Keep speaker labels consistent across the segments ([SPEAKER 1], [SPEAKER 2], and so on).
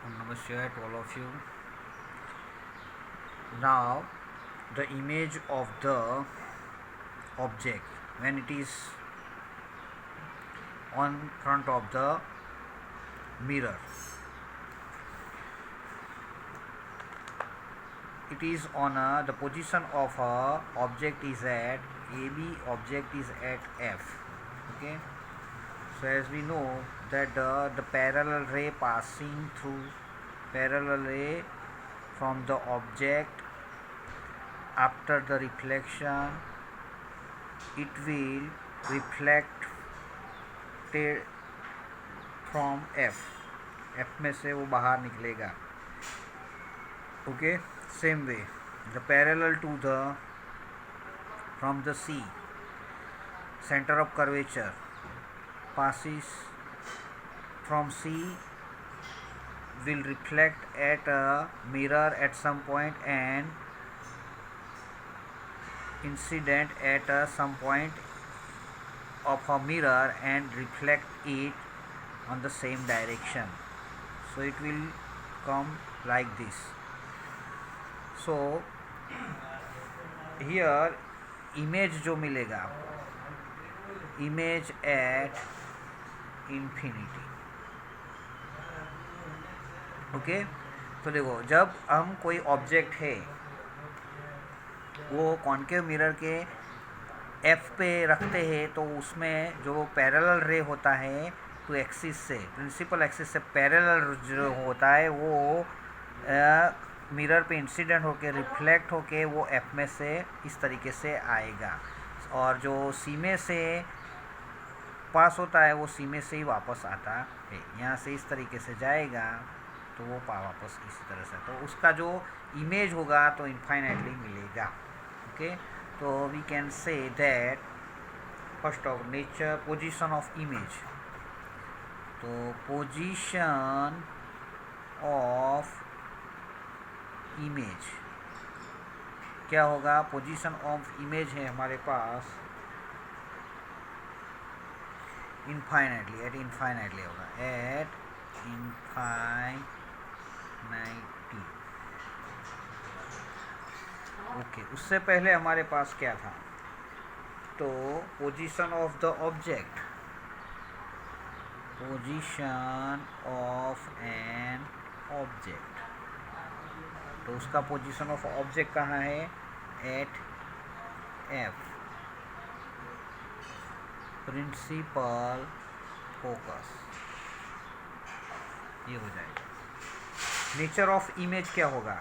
[SPEAKER 1] Namaskar to all of you. Now, the image of the object when it is on front of the mirror, it is on the position of a object is at AB, object is at F. Okay, so as we know that the parallel ray passing through parallel ray from the object after the reflection, it will reflect from F में से वो बाहर निकलेगा. Okay, same way the parallel to the from the C, center of curvature, passes from C, will reflect at a mirror at some point and incident at some point of a mirror and reflect it on the same direction. So it will come like this. So here image जो मिलेगा, image at infinity. Okay, तो देखो जब हम कोई object है वो concave mirror के एफ पे रखते हैं तो उसमें जो पैरेलल रे होता है टू एक्सिस से, प्रिंसिपल एक्सिस से पैरेलल जो होता है वो मिरर पे इंसिडेंट होके रिफ्लेक्ट होके वो एफ में से इस तरीके से आएगा, और जो सी में से पास होता है वो सी में से ही वापस आता है. यहाँ से इस तरीके से जाएगा तो वो वापस इसी तरह से, तो उसका जो इमेज होगा तो इनफाइनाइटली मिलेगा. ओके, तो we can say that first of nature position of image. तो पोजीशन ऑफ इमेज क्या होगा? पोजीशन ऑफ इमेज है हमारे पास इनफाइनाइटली, एट इनफाइनाइटली होगा, एट इनफाइनाइटली. ओके, उससे पहले हमारे पास क्या था? तो position of the object, position of an object, तो उसका पोजीशन ऑफ ऑब्जेक्ट कहाँ है? At F, principal focus. ये हो जाएगा. नेचर ऑफ इमेज क्या होगा?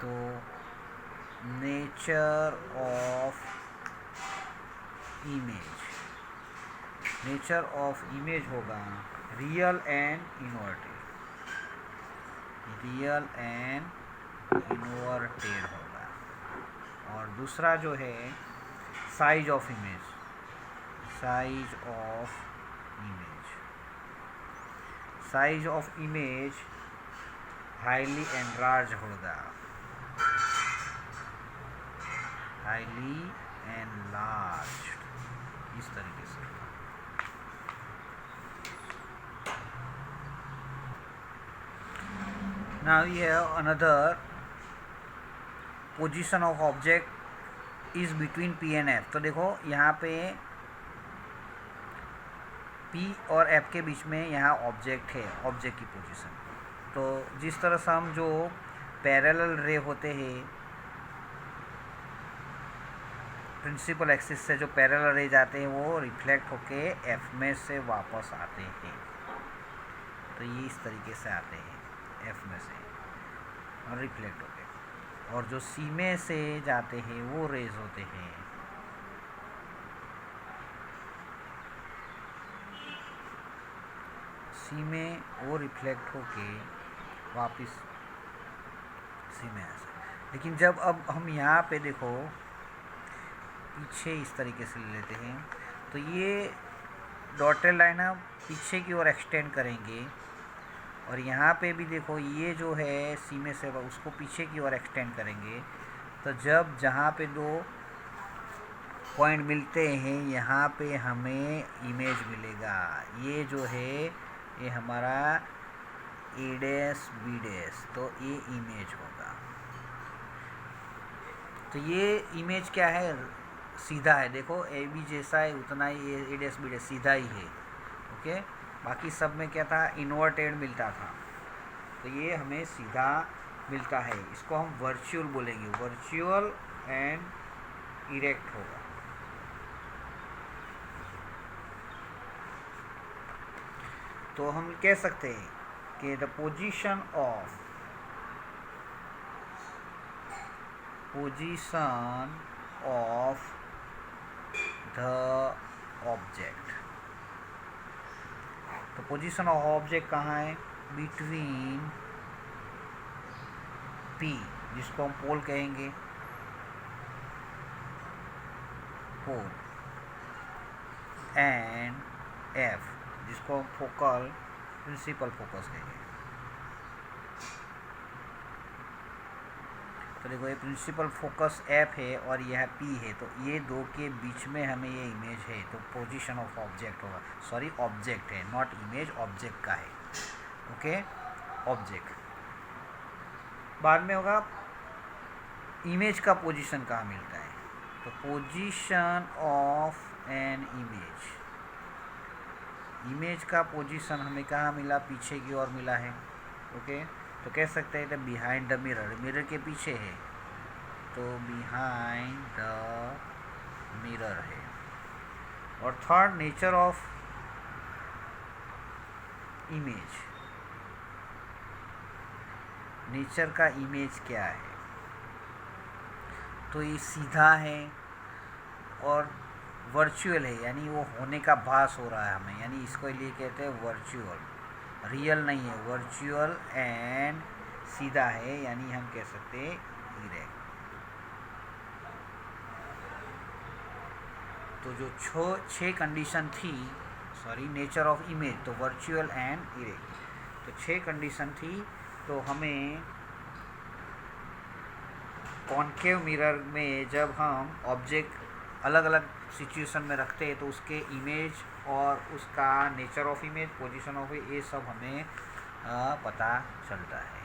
[SPEAKER 1] तो nature of image, nature of image होगा real and inverted, real and inverted होगा. और दूसरा जो है size of image, size of image, size of image highly enlarge होगा, हाईली एनलार्ज, इस तरीके से. Now we have another position of object is between P and F. तो देखो यहाँ पे P और F के बीच में यहाँ ऑब्जेक्ट है, ऑब्जेक्ट की पोजीशन. तो जिस तरह से हम जो पैरेलल रे होते हैं प्रिंसिपल एक्सिस से, जो पैरेलल रे जाते हैं वो रिफ्लेक्ट होके F में से वापस आते हैं. तो ये इस तरीके से आते हैं एफ में से और रिफ्लेक्ट होते हैं, और जो सी में से जाते हैं वो रेज होते हैं. सी में वो रिफ्लेक्ट होके वापस सी में आ जाए. लेकिन जब अब हम यहाँ पे देखो पीछे इस तरीके से ले लेते हैं तो ये डॉटेड लाइन हम पीछे की ओर एक्सटेंड करेंगे, और यहाँ पे भी देखो ये जो है सी में से उसको पीछे की ओर एक्सटेंड करेंगे. तो जब जहाँ पे दो पॉइंट मिलते हैं, यहाँ पे हमें इमेज मिलेगा। ये जो है ये हमारा ए डैश बी डैश, तो ये इमेज होगा। तो ये इमेज क्या है, सीधा है। देखो ए बी जैसा है उतना ही ए डैश बी डैश सीधा ही है। ओके, बाकी सब में क्या था, इन्वर्टेड मिलता था, तो ये हमें सीधा मिलता है। इसको हम वर्चुअल बोलेंगे, वर्चुअल एंड इरेक्ट होगा। तो हम कह सकते हैं कि the position of the object, तो पोजीशन ऑफ ऑब्जेक्ट कहाँ है, बिटवीन P, जिसको हम पोल कहेंगे, पोल, एंड F, जिसको हम फोकल प्रिंसिपल फोकस कहेंगे। तो देखो ये प्रिंसिपल फोकस F है और यह P है, तो ये दो के बीच में हमें ये इमेज है, तो पोजीशन ऑफ ऑब्जेक्ट होगा। सॉरी, ऑब्जेक्ट है, नॉट इमेज, ऑब्जेक्ट का है। ओके, ऑब्जेक्ट बाद में होगा। इमेज का पोजीशन कहाँ मिलता है, तो position of an image, image का पोजीशन हमें कहाँ मिला, पीछे की ओर मिला है। ओके, तो कह सकते हैं बिहाइंड द मिरर, मिरर के पीछे है, तो बिहाइंड द मिरर है। और third, nature of image, nature का इमेज क्या है, तो ये सीधा है और वर्चुअल है, यानी वो होने का भास हो रहा है हमें, यानी इसको लिए कहते हैं वर्चुअल, रियल नहीं है, वर्चुअल एंड सीधा है, यानी हम कह सकते हैं इरेक्ट। तो जो 6 कंडीशन थी, सॉरी, नेचर ऑफ इमेज, तो वर्चुअल एंड इरेक्ट, तो 6 कंडीशन थी। तो हमें कॉन्केव मिरर में जब हम ऑब्जेक्ट अलग अलग सिचुएशन में रखते हैं, तो उसके इमेज और उसका nature of image, position of, ये सब हमें पता चलता है।